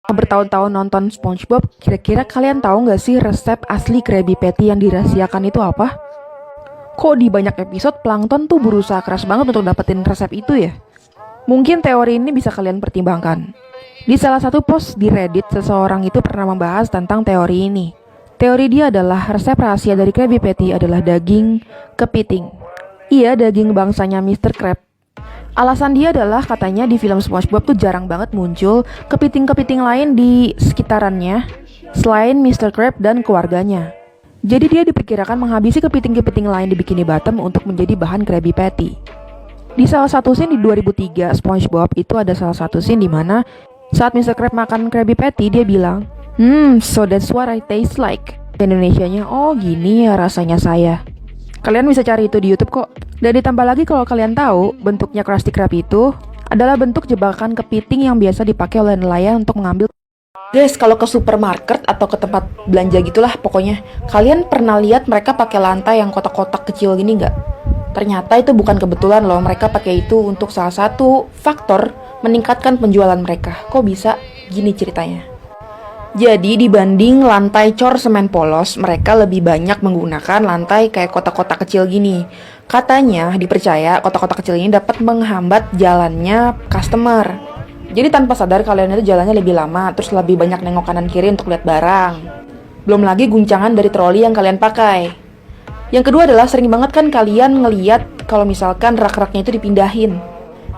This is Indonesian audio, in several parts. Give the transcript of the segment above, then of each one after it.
Bertahun-tahun nonton SpongeBob, kira-kira kalian tahu nggak sih resep asli Krabby Patty yang dirahasiakan itu apa? Kok di banyak episode Plankton tuh berusaha keras banget untuk dapetin resep itu ya? Mungkin teori ini bisa kalian pertimbangkan. Di salah satu post di Reddit, seseorang itu pernah membahas tentang teori ini. Teori dia adalah resep rahasia dari Krabby Patty adalah daging kepiting. Iya, daging bangsanya Mr. Krab. Alasan dia adalah katanya di film SpongeBob tuh jarang banget muncul kepiting-kepiting lain di sekitarannya selain Mr. Krab dan keluarganya. Jadi dia diperkirakan menghabisi kepiting-kepiting lain di Bikini Bottom untuk menjadi bahan Krabby Patty. Di salah satu scene di 2003 SpongeBob itu ada salah satu scene di mana saat Mr. Krab makan Krabby Patty dia bilang, so that's what I taste like. Indonesianya, oh gini ya rasanya saya. Kalian bisa cari itu di YouTube kok. Dan ditambah lagi kalau kalian tahu, bentuknya Krusty Krab itu adalah bentuk jebakan kepiting yang biasa dipakai oleh nelayan untuk mengambil. Guys, kalau ke supermarket atau ke tempat belanja gitulah pokoknya, kalian pernah lihat mereka pakai lantai yang kotak-kotak kecil gini nggak? Ternyata itu bukan kebetulan loh, mereka pakai itu untuk salah satu faktor meningkatkan penjualan mereka. Kok bisa? Gini ceritanya. Jadi dibanding lantai cor semen polos, mereka lebih banyak menggunakan lantai kayak kotak-kotak kecil gini. Katanya, dipercaya kotak-kotak kecil ini dapat menghambat jalannya customer. Jadi tanpa sadar kalian itu jalannya lebih lama, terus lebih banyak nengok kanan kiri untuk lihat barang. Belum lagi guncangan dari troli yang kalian pakai. Yang kedua adalah sering banget kan kalian ngeliat kalau misalkan rak-raknya itu dipindahin.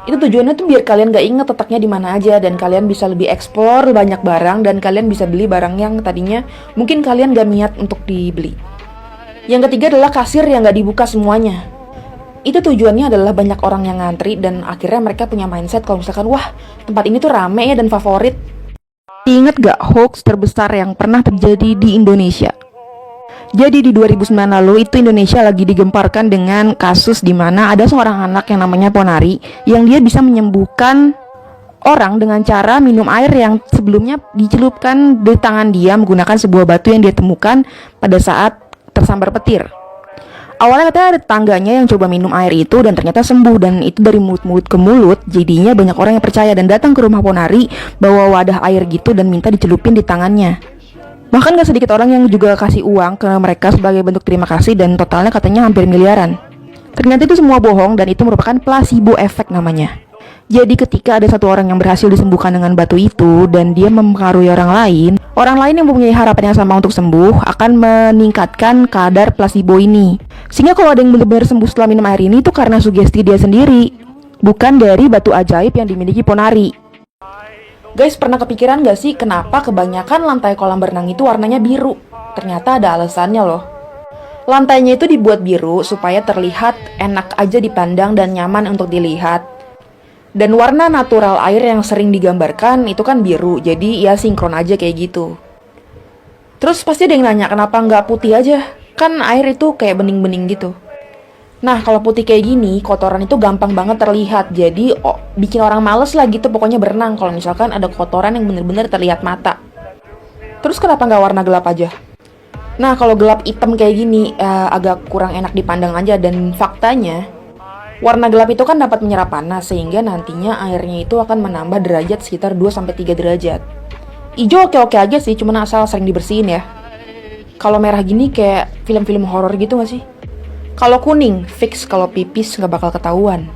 Itu tujuannya tuh biar kalian gak inget letaknya di mana aja dan kalian bisa lebih explore banyak barang dan kalian bisa beli barang yang tadinya mungkin kalian gak niat untuk dibeli. Yang ketiga adalah kasir yang gak dibuka semuanya. Itu tujuannya adalah banyak orang yang ngantri dan akhirnya mereka punya mindset kalau misalkan wah tempat ini tuh rame ya dan favorit. Ingat gak hoax terbesar yang pernah terjadi di Indonesia? Jadi di 2009 lalu itu Indonesia lagi digemparkan dengan kasus di mana ada seorang anak yang namanya Ponari yang dia bisa menyembuhkan orang dengan cara minum air yang sebelumnya dicelupkan di tangan dia menggunakan sebuah batu yang dia temukan pada saat tersambar petir. Awalnya katanya ada tetangganya yang coba minum air itu dan ternyata sembuh, dan itu dari mulut ke mulut, jadinya banyak orang yang percaya dan datang ke rumah Ponari bawa wadah air gitu dan minta dicelupin di tangannya. Bahkan gak sedikit orang yang juga kasih uang ke mereka sebagai bentuk terima kasih dan totalnya katanya hampir miliaran. Ternyata itu semua bohong dan itu merupakan placebo effect namanya. Jadi ketika ada satu orang yang berhasil disembuhkan dengan batu itu dan dia mempengaruhi orang lain yang mempunyai harapan yang sama untuk sembuh akan meningkatkan kadar placebo ini. Sehingga kalau ada yang benar-benar sembuh setelah minum air ini itu karena sugesti dia sendiri, bukan dari batu ajaib yang dimiliki Ponari. Guys, pernah kepikiran gak sih kenapa kebanyakan lantai kolam berenang itu warnanya biru? Ternyata ada alasannya loh. Lantainya itu dibuat biru supaya terlihat enak aja dipandang dan nyaman untuk dilihat. Dan warna natural air yang sering digambarkan itu kan biru, jadi ya sinkron aja kayak gitu. Terus pasti ada yang nanya kenapa nggak putih aja? Kan air itu kayak bening-bening gitu. Nah, kalau putih kayak gini, kotoran itu gampang banget terlihat. Jadi, bikin orang males lah gitu pokoknya berenang kalau misalkan ada kotoran yang bener-bener terlihat mata. Terus kenapa nggak warna gelap aja? Nah, kalau gelap hitam kayak gini, agak kurang enak dipandang aja. Dan faktanya, warna gelap itu kan dapat menyerap panas, sehingga nantinya airnya itu akan menambah derajat sekitar 2-3 derajat. Ijo oke-oke aja sih, cuman asal sering dibersihin ya. Kalau merah gini kayak film-film horor gitu gak sih? Kalau kuning, fix kalau pipis nggak bakal ketahuan.